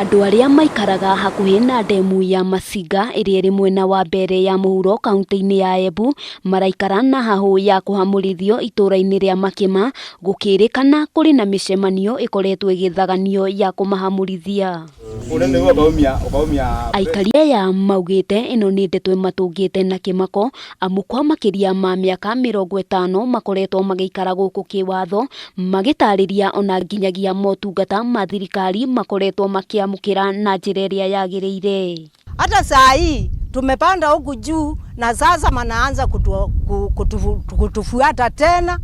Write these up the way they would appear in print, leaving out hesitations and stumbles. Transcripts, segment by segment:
Andũ arĩa maikaraga hakuhĩ na ndemu ya Masinga ĩrĩa ĩrĩ mwena wa mbere ya mũhuro kaunti-inĩ ya Embu maraikara na hahũ ya kũhamũrithio itũra-inĩ rĩa Makĩma, gũkĩrĩkana kũrĩ na mĩcemanio ĩkoretwo ĩgĩthaganio ya kũmahamũrithia. Aikari aya maugĩte ĩno nĩ ndeto ĩmatũngĩte na kĩmako amu kwa makĩria ma mĩaka 50 makoretwo magĩikara gũkũ kĩwatho, magĩtarĩria ona nginyagia motungata ma thirikari makoretwo makiamukira na njĩra ĩrĩa yagĩrĩire. Hata saa hii tumepanda huku juu na sasa manaanza kutufuata tena,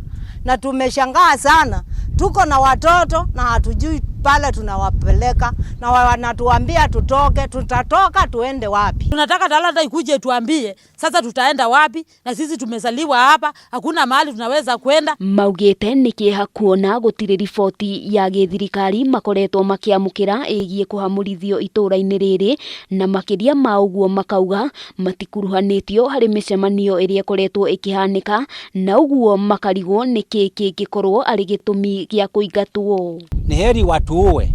na tumeshangaa sana. Tuko na watoto na hatujui pale tunawapeleka, na wanatuambia tutoke. Tutatoka tuende wapi? Tunataka talanta ikuje tuambie sasa tutaenda wapi, na sisi tumezaliwa hapa, hakuna mahali tunaweza kwenda. Maugĩte nĩ kĩeha kuona gũtirĩ riboti ya gĩthirikari makoretwo makiamukira ĩgiĩ kũhamũrithio itũra-inĩ rĩrĩ, na makĩria ma ũguo makauga matikuruhanĩtio harĩ mĩcemanio ĩrĩa ĩkoretwo ĩkĩhanĩka, na ũguo makarigwo nĩkĩ kĩngĩkorwo arĩ gĩtũmi gĩa kũingatwo. Ni heri watuue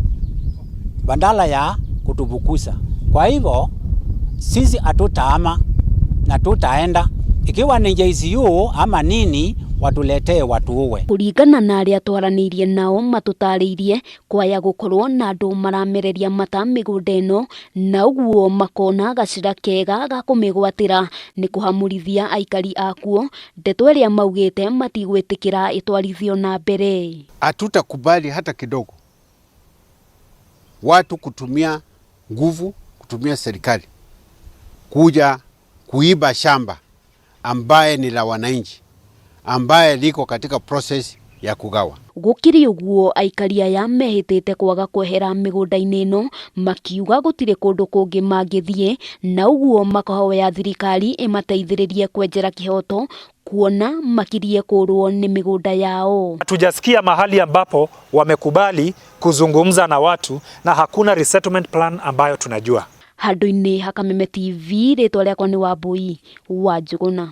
badala ya kutubukusa. Kwa hivyo sisi hatutaama na tutaenda, ikiwa ni JCU ama nini watuletee watuue. Kũringana na arĩa twaranĩirie nao matũtarĩirie kwaya gũkorwo na andũ maramereria mata mĩgũnda ĩno, na ũguo makona gacĩra kega ga kũmĩgwatĩra nĩ kũhamũrithia aikari akuo, ndeto ĩrĩa maugĩte matigwĩtĩkĩra ĩtwarithio na mbere. Hatutakubali hata kidogo watu kutumia nguvu, kutumia serikali kuja kuiba shamba ambaye ni la wananchi, ambaye liko katika process ya kugawa. Gũkĩrĩ ũguo aikari aya mehĩtĩte kwaga kwehera mĩgũnda-inĩ ĩno, makiuga gũtirĩ kũndũ kũngĩ mangĩthiĩ, na ũguo makahoya thirikari ĩmateithĩrĩrie kwenjera kĩhoto kuona makirie kũrwo nĩ mĩgũnda yao. Hatujasikia mahali ambapo wamekubali kuzungumza na watu na hakuna resettlement plan ambayo tunajua. Handũ-inĩ ha Kameme TV, rĩtwa rĩakwa nĩ Wambui wa Njũgũna.